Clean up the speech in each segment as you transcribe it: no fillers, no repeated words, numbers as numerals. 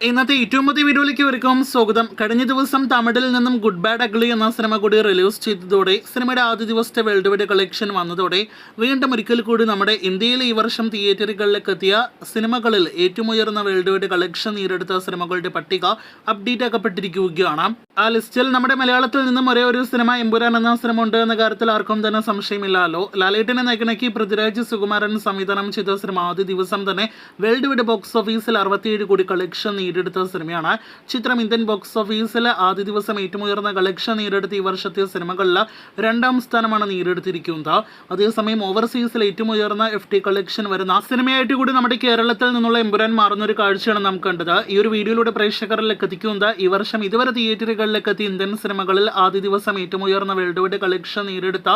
ഇന്നത്തെ ഏറ്റവും പുതിയ വീഡിയോയിലേക്ക് ഒരുക്കും സ്വാഗതം. കഴിഞ്ഞ ദിവസം തമിഴിൽ നിന്നും ഗുഡ് ബാഡ് അഗ്ലി എന്ന സിനിമ കൂടി റിലീസ് ചെയ്തതോടെ സിനിമയുടെ ആദ്യ ദിവസത്തെ വേൾഡ് വൈഡ് കളക്ഷൻ വന്നതോടെ വീണ്ടും ഒരിക്കൽ കൂടി നമ്മുടെ ഇന്ത്യയിൽ ഈ വർഷം തിയേറ്ററുകളിലേക്ക് എത്തിയ സിനിമകളിൽ ഏറ്റവും ഉയർന്ന വേൾഡ് വൈഡ് കളക്ഷൻ നേടിയെടുത്ത സിനിമകളുടെ പട്ടിക അപ്ഡേറ്റ് ആക്കപ്പെട്ടിരിക്കുകയാണ്. ആ ലിസ്റ്റിൽ നമ്മുടെ മലയാളത്തിൽ നിന്നും ഒരേ ഒരു സിനിമ എമ്പുരാൻ എന്ന സിനിമ ഉണ്ട് എന്ന കാര്യത്തിൽ ആർക്കും തന്നെ സംശയമില്ലല്ലോ. ലാലേട്ടനെ നായകനാക്കി പൃഥ്വിരാജ് സുകുമാരൻ സംവിധാനം ചെയ്ത സിനിമ ആദ്യ ദിവസം തന്നെ വേൾഡ് വൈഡ് ബോക്സ് ഓഫീസിൽ 67 കോടി കളക്ഷൻ നേടിയെടുത്ത സിനിമയാണ്. ചിത്രം ഇന്ത്യൻ ബോക്സ് ഓഫീസിൽ ആദ്യ ദിവസം ഏറ്റവും ഉയർന്ന കളക്ഷൻ നേടിയെടുത്ത ഈ വർഷത്തെ സിനിമകളിൽ രണ്ടാം സ്ഥാനമാണ് നേടിയെടുത്തിരിക്കുന്നത്. അതേസമയം ഓവർസീസിൽ ഏറ്റവും ഉയർന്ന FT കളക്ഷൻ വരുന്ന സിനിമയായിട്ട് കൂടി നമ്മുടെ കേരളത്തിൽ നിന്നുള്ള എമ്പുരാൻ മാറുന്ന ഒരു കാഴ്ചയാണ് നാം കണ്ടത്. ഈ ഒരു വീഡിയോയിലൂടെ പ്രേക്ഷകരിലേക്ക് എത്തിക്കുന്നത് ഈ വർഷം ഇതുവരെ തിയേറ്ററുകളിലേക്ക് എത്തിയ ഇന്ത്യൻ സിനിമകളിൽ ആദ്യ ദിവസം ഏറ്റവും ഉയർന്ന വേൾഡ് വൈഡ് കളക്ഷൻ നേടിയെടുത്ത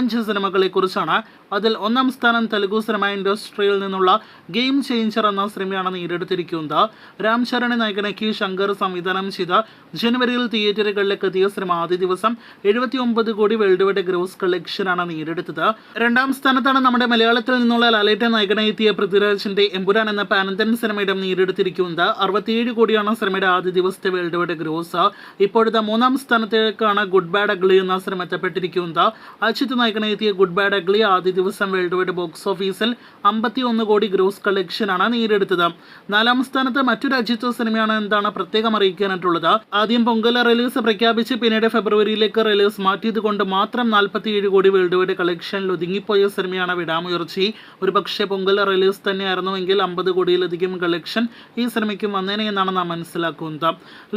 5 സിനിമകളെ കുറിച്ചാണ്. അതിൽ ഒന്നാം സ്ഥാനം തെലുഗു സിനിമ ഇൻഡസ്ട്രിയിൽ നിന്നുള്ള ഗെയിം ചേഞ്ചർ എന്ന സിനിമയാണ് നേടിയെടുത്തിരിക്കുന്നത്. രാം ചരണ് നായകനാക്കി ശങ്കർ സംവിധാനം ചെയ്ത ജനുവരിയിൽ തിയേറ്ററുകളിലേക്ക് എത്തിയ സിനിമ ആദ്യ ദിവസം 79 കോടി വേൾഡ് വൈഡ് ഗ്രോസ് കളക്ഷനാണ് നേടിയെടുത്തത്. രണ്ടാം സ്ഥാനത്താണ് നമ്മുടെ മലയാളത്തിൽ നിന്നുള്ള ലാലേട്ടൻ നായകനായി എത്തിയ പൃഥ്വിരാജിന്റെ എമ്പുരാൻ എന്ന പാനന്തൻ സിനിമയുടെ നേടിയെടുത്തിരിക്കുന്നത് 67 കോടിയാണ് സിനിമയുടെ ആദ്യ ദിവസത്തെ വേൾഡ് വൈഡ് ഗ്രോസ്. ഇപ്പോഴത്തെ മൂന്നാം സ്ഥാനത്തേക്കാണ് ഗുഡ് ബാഡ് അഗ്ലി എന്ന സിനിമ എത്തപ്പെട്ടിരിക്കുന്നത്. അജിത് നായകനായി എത്തിയ ഗുഡ് ബാഡ് അഗ്ലി ആദ്യ ദിവസം വേൾഡ് വൈഡ് ബോക്സ് ഓഫീസിൽ 51 കോടി ഗ്രോസ് കളക്ഷനാണ് നേടിയെടുത്തത്. നാലാം സ്ഥാനത്ത് മറ്റൊരു അജിത്ത് സിനിമയാണ് എന്താണ് പ്രത്യേകം അറിയിക്കാനായിട്ടുള്ളത്. ആദ്യം പൊങ്കൽ റിലീസ് പ്രഖ്യാപിച്ച് പിന്നീട് ഫെബ്രുവരിയിലേക്ക് റിലീസ് മാറ്റിയത് കൊണ്ട് മാത്രം 47 കോടി വേൾഡ് വൈഡ് കളക്ഷനിൽ ഒതുങ്ങിപ്പോയ സിനിമയാണ് വിടാമുയർച്ചി. ഒരു പക്ഷേ പൊങ്കൽ റിലീസ് തന്നെയായിരുന്നുവെങ്കിൽ 50 കോടിയിലധികം കളക്ഷൻ ഈ സിനിമയ്ക്കും വന്നേനെ എന്നാണ് നാം മനസ്സിലാക്കുന്നത്.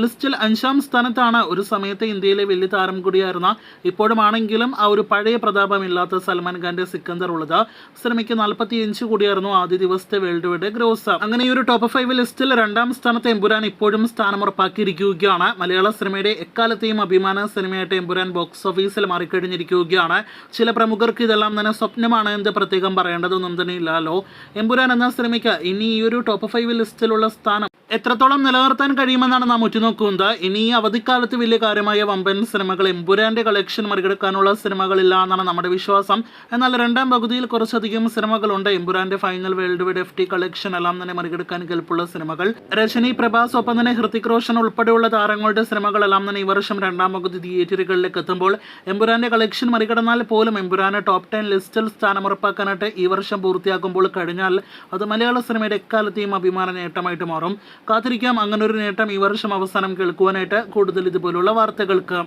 ലിസ്റ്റിൽ 5ാം സ്ഥാനത്താണ് ഒരു സമയത്ത് ഇന്ത്യയിലെ വലിയ താരം കൂടിയായിരുന്ന ഇപ്പോഴുമാണെങ്കിലും ആ ഒരു പഴയ പ്രതാപമില്ലാത്ത സൽമാൻ ഖാന്റെ സിക്കന്ദർ ഉള്ളത്. സിനിമയ്ക്ക് 45 കോടിയായിരുന്നു ആദ്യ ദിവസത്തെ വേൾഡ് വൈഡ് ഗ്രോസ്. അങ്ങനെ ഈ ഒരു ടോപ്പ് 5 ലിസ്റ്റിൽ രണ്ടാം സ്ഥാനത്ത് എമ്പുരാൻ ഇപ്പോഴും സ്ഥാനം ഉറപ്പാക്കിയിരിക്കുകയാണ്. മലയാള സിനിമയുടെ എക്കാലത്തെയും അഭിമാന സിനിമയായിട്ട് എമ്പുരാൻ ബോക്സ് ഓഫീസിൽ മാറിക്കഴിഞ്ഞിരിക്കുകയാണ്. ചില പ്രമുഖർക്ക് ഇതെല്ലാം തന്നെ സ്വപ്നമാണ് എന്ന് പ്രത്യേകം പറയേണ്ടതൊന്നും തന്നെ ഇല്ലല്ലോ. എമ്പുരാൻ എന്ന സിനിമയ്ക്ക് ഇനി ഈ ഒരു ടോപ്പ് 5 ലിസ്റ്റിലുള്ള സ്ഥാനം എത്രത്തോളം നിലനിർത്താൻ കഴിയുമെന്നാണ് നാം ഉറ്റുനോക്കുന്നത്. ഇനി ഈ അവധിക്കാലത്ത് വലിയ കാര്യമായ വമ്പൻ സിനിമകൾ എമ്പുരാന്റെ കളക്ഷൻ മറികടക്കാനുള്ള സിനിമകളില്ല എന്നാണ് നമ്മുടെ വിശ്വാസം. എന്നാൽ രണ്ടാം പകുതിയിൽ കുറച്ചധികം സിനിമകളുണ്ട് എമ്പുരാന്റെ final world wide FT collection എല്ലാം തന്നെ മറികടക്കാൻ കെൽപ്പുള്ള സിനിമകൾ. രജനി, പ്രഭാസ്, ഒപ്പം തന്നെ ഹൃതിക് റോഷൻ ഉൾപ്പെടെയുള്ള താരങ്ങളുടെ സിനിമകളെല്ലാം തന്നെ ഈ വർഷം രണ്ടാം പകുതി തിയേറ്ററുകളിലേക്ക് എത്തുമ്പോൾ എമ്പുരാന്റെ കളക്ഷൻ മറികടന്നാൽ പോലും എമ്പുരാന് ടോപ്പ് 10 ലിസ്റ്റിൽ സ്ഥാനം ഉറപ്പാക്കാനായിട്ട് ഈ വർഷം പൂർത്തിയാക്കുമ്പോൾ കഴിഞ്ഞാൽ അത് മലയാള സിനിമയുടെ എക്കാലത്തെയും അഭിമാന നേട്ടമായിട്ട് മാറും. കാത്തിരിക്കാം അങ്ങനെ ഒരു നേട്ടം ഈ വർഷം അവസാനം കേൾക്കുവാനായിട്ട് കൂടുതൽ ഇതുപോലുള്ള വാർത്തകൾക്ക്.